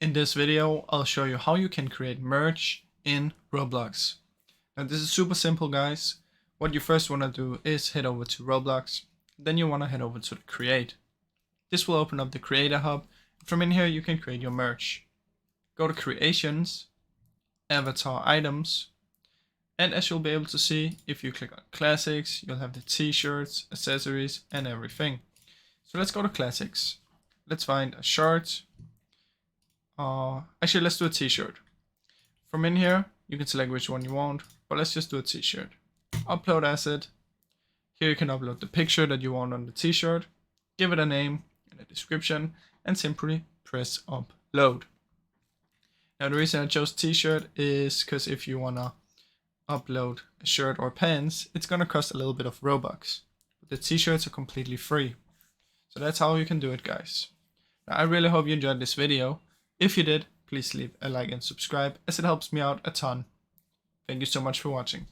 In this video, I'll show you how you can create merch in Roblox. Now this is super simple, guys. What you first want to do is head over to Roblox. Then you want to head over to the create. This will open up the creator hub. From in here, you can create your merch. Go to creations, avatar items. And as you'll be able to see, if you click on classics, you'll have the t-shirts, accessories, and everything. So let's go to classics. Let's find a shirt. Actually, let's do a t-shirt. From in here, you can select which one you want, but let's just do a t-shirt. Upload asset. Here you can upload the picture that you want on the t-shirt, give it a name and a description, and simply press upload. Now the reason I chose t-shirt is because if you wanna upload a shirt or pants, it's gonna cost a little bit of Robux. But the t-shirts are completely free. So that's how you can do it, guys. Now, I really hope you enjoyed this video. If you did, please leave a like and subscribe, as it helps me out a ton. Thank you so much for watching.